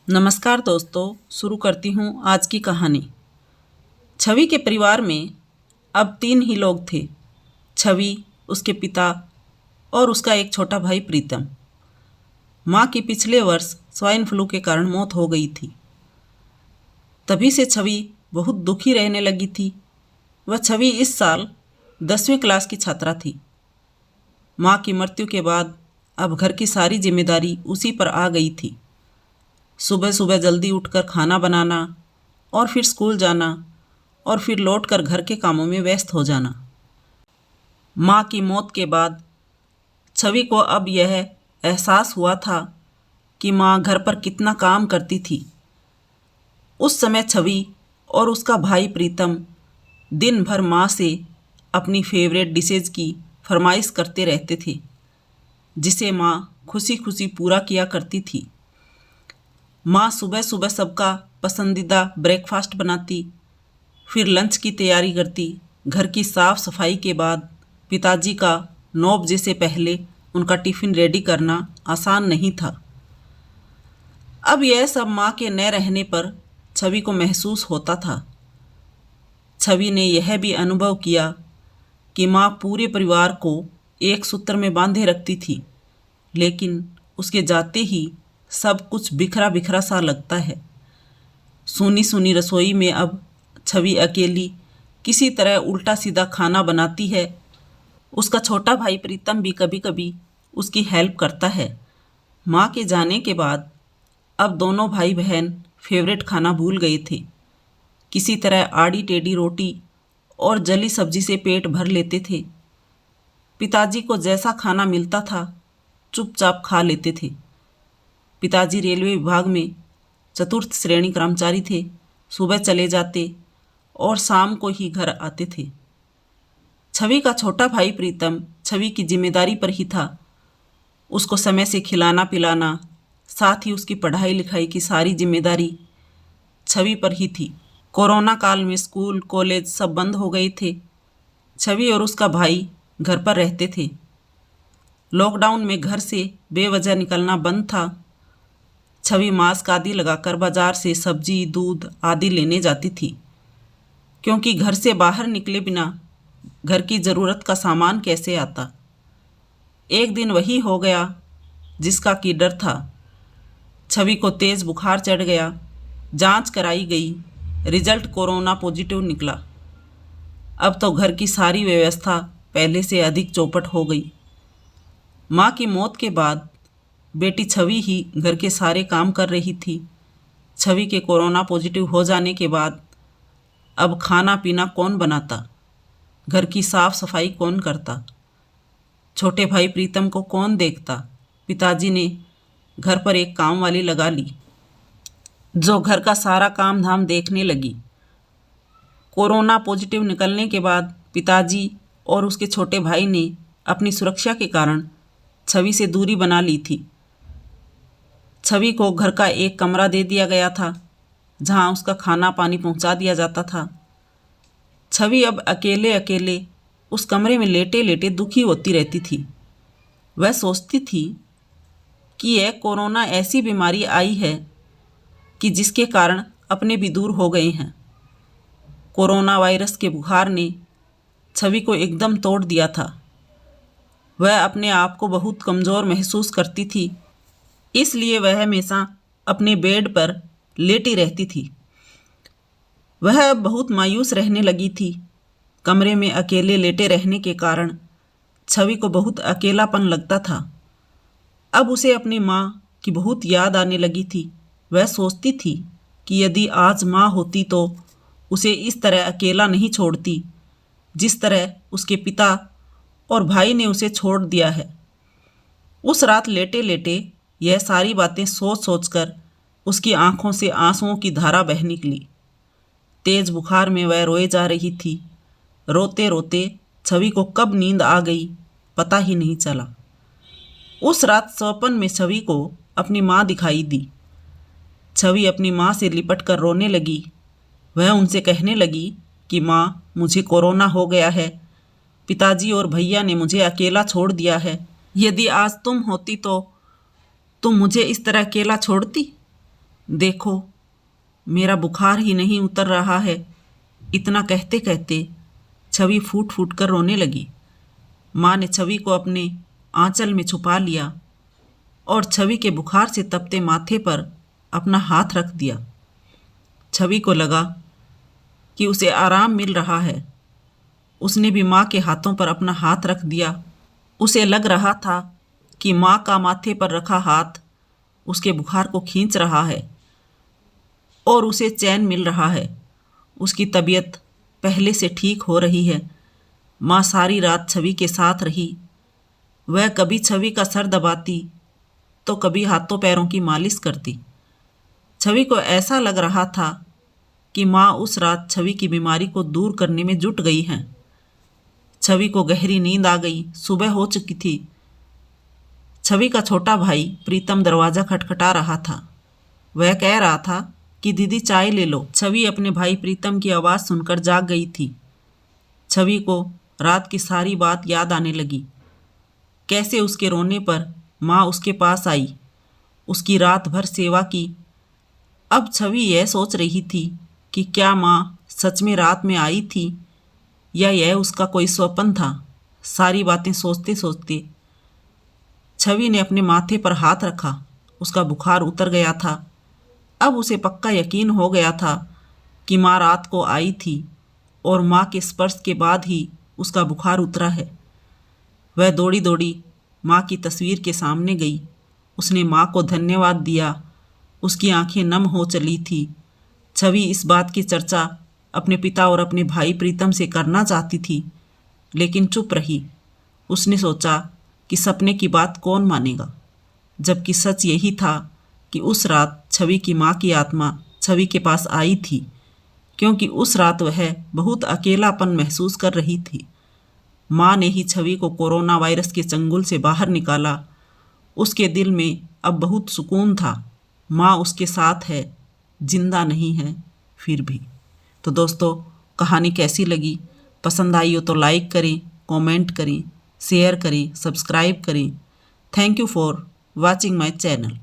नमस्कार दोस्तों, शुरू करती हूँ आज की कहानी। छवि के परिवार में अब 3 ही लोग थे। छवि, उसके पिता और उसका एक छोटा भाई प्रीतम। माँ की पिछले वर्ष स्वाइन फ्लू के कारण मौत हो गई थी। तभी से छवि बहुत दुखी रहने लगी थी। वह छवि इस साल 10वीं क्लास की छात्रा थी। माँ की मृत्यु के बाद अब घर की सारी जिम्मेदारी उसी पर आ गई थी। सुबह सुबह जल्दी उठकर खाना बनाना और फिर स्कूल जाना और फिर लौटकर घर के कामों में व्यस्त हो जाना। माँ की मौत के बाद छवि को अब यह एहसास हुआ था कि माँ घर पर कितना काम करती थी। उस समय छवि और उसका भाई प्रीतम दिन भर माँ से अपनी फेवरेट डिशेज की फरमाइश करते रहते थे, जिसे माँ खुशी खुशी पूरा किया करती थी। माँ सुबह सुबह सबका पसंदीदा ब्रेकफास्ट बनाती, फिर लंच की तैयारी करती। घर की साफ सफाई के बाद पिताजी का 9 बजे से पहले उनका टिफ़िन रेडी करना आसान नहीं था। अब यह सब माँ के न रहने पर छवि को महसूस होता था। छवि ने यह भी अनुभव किया कि माँ पूरे परिवार को एक सूत्र में बांधे रखती थी, लेकिन उसके जाते ही सब कुछ बिखरा बिखरा सा लगता है। सूनी सूनी रसोई में अब छवि अकेली किसी तरह उल्टा सीधा खाना बनाती है। उसका छोटा भाई प्रीतम भी कभी कभी उसकी हेल्प करता है। माँ के जाने के बाद अब दोनों भाई बहन फेवरेट खाना भूल गए थे। किसी तरह आड़ी टेढ़ी रोटी और जली सब्जी से पेट भर लेते थे। पिताजी को जैसा खाना मिलता था चुपचाप खा लेते थे। पिताजी रेलवे विभाग में चतुर्थ श्रेणी कर्मचारी थे। सुबह चले जाते और शाम को ही घर आते थे। छवि का छोटा भाई प्रीतम छवि की जिम्मेदारी पर ही था। उसको समय से खिलाना पिलाना, साथ ही उसकी पढ़ाई लिखाई की सारी जिम्मेदारी छवि पर ही थी। कोरोना काल में स्कूल कॉलेज सब बंद हो गए थे। छवि और उसका भाई घर पर रहते थे। लॉकडाउन में घर से बेवजह निकलना बंद था। छवि मास्क आदि लगाकर बाजार से सब्जी दूध आदि लेने जाती थी, क्योंकि घर से बाहर निकले बिना घर की ज़रूरत का सामान कैसे आता। एक दिन वही हो गया जिसका कि डर था। छवि को तेज़ बुखार चढ़ गया। जांच कराई गई, रिजल्ट कोरोना पॉजिटिव निकला। अब तो घर की सारी व्यवस्था पहले से अधिक चौपट हो गई। माँ की मौत के बाद बेटी छवि ही घर के सारे काम कर रही थी। छवि के कोरोना पॉजिटिव हो जाने के बाद अब खाना पीना कौन बनाता, घर की साफ सफाई कौन करता, छोटे भाई प्रीतम को कौन देखता। पिताजी ने घर पर एक काम वाली लगा ली, जो घर का सारा काम धाम देखने लगी। कोरोना पॉजिटिव निकलने के बाद पिताजी और उसके छोटे भाई ने अपनी सुरक्षा के कारण छवि से दूरी बना ली थी। छवि को घर का एक कमरा दे दिया गया था, जहां उसका खाना पानी पहुंचा दिया जाता था। छवि अब अकेले अकेले उस कमरे में लेटे लेटे दुखी होती रहती थी। वह सोचती थी कि यह कोरोना ऐसी बीमारी आई है कि जिसके कारण अपने भी दूर हो गए हैं। कोरोना वायरस के बुखार ने छवि को एकदम तोड़ दिया था। वह अपने आप को बहुत कमज़ोर महसूस करती थी, इसलिए वह हमेशा अपने बेड पर लेटी रहती थी। वह अब बहुत मायूस रहने लगी थी। कमरे में अकेले लेटे रहने के कारण छवि को बहुत अकेलापन लगता था। अब उसे अपनी माँ की बहुत याद आने लगी थी। वह सोचती थी कि यदि आज माँ होती तो उसे इस तरह अकेला नहीं छोड़ती, जिस तरह उसके पिता और भाई ने उसे छोड़ दिया है। उस रात लेटे लेटे यह सारी बातें सोच सोचकर उसकी आंखों से आंसुओं की धारा बह निकली। तेज बुखार में वह रोए जा रही थी। रोते रोते छवि को कब नींद आ गई पता ही नहीं चला। उस रात स्वप्न में छवि को अपनी माँ दिखाई दी। छवि अपनी माँ से लिपट कर रोने लगी। वह उनसे कहने लगी कि माँ, मुझे कोरोना हो गया है। पिताजी और भैया ने मुझे अकेला छोड़ दिया है। यदि आज तुम होती तो तुम मुझे इस तरह अकेला छोड़ती? देखो, मेरा बुखार ही नहीं उतर रहा है। इतना कहते कहते छवि फूट फूट कर रोने लगी। माँ ने छवि को अपने आंचल में छुपा लिया और छवि के बुखार से तपते माथे पर अपना हाथ रख दिया। छवि को लगा कि उसे आराम मिल रहा है। उसने भी माँ के हाथों पर अपना हाथ रख दिया। उसे लग रहा था कि माँ का माथे पर रखा हाथ उसके बुखार को खींच रहा है और उसे चैन मिल रहा है। उसकी तबीयत पहले से ठीक हो रही है। माँ सारी रात छवि के साथ रही। वह कभी छवि का सर दबाती तो कभी हाथों पैरों की मालिश करती। छवि को ऐसा लग रहा था कि माँ उस रात छवि की बीमारी को दूर करने में जुट गई हैं। छवि को गहरी नींद आ गई। सुबह हो चुकी थी। छवि का छोटा भाई प्रीतम दरवाज़ा खटखटा रहा था। वह कह रहा था कि दीदी चाय ले लो। छवि अपने भाई प्रीतम की आवाज़ सुनकर जाग गई थी। छवि को रात की सारी बात याद आने लगी। कैसे उसके रोने पर माँ उसके पास आई, उसकी रात भर सेवा की। अब छवि यह सोच रही थी कि क्या माँ सच में रात में आई थी या यह उसका कोई स्वप्न था। सारी बातें सोचते सोचते छवि ने अपने माथे पर हाथ रखा। उसका बुखार उतर गया था। अब उसे पक्का यकीन हो गया था कि माँ रात को आई थी और माँ के स्पर्श के बाद ही उसका बुखार उतरा है। वह दौड़ी दौड़ी माँ की तस्वीर के सामने गई। उसने माँ को धन्यवाद दिया। उसकी आंखें नम हो चली थी। छवि इस बात की चर्चा अपने पिता और अपने भाई प्रीतम से करना चाहती थी, लेकिन चुप रही। उसने सोचा कि सपने की बात कौन मानेगा, जबकि सच यही था कि उस रात छवि की माँ की आत्मा छवि के पास आई थी, क्योंकि उस रात वह बहुत अकेलापन महसूस कर रही थी। माँ ने ही छवि को कोरोना वायरस के चंगुल से बाहर निकाला। उसके दिल में अब बहुत सुकून था। माँ उसके साथ है, जिंदा नहीं है फिर भी। तो दोस्तों, कहानी कैसी लगी? पसंद आई हो तो लाइक करें, कमेंट करें, शेयर करें, सब्सक्राइब करें। Thank you for watching my channel.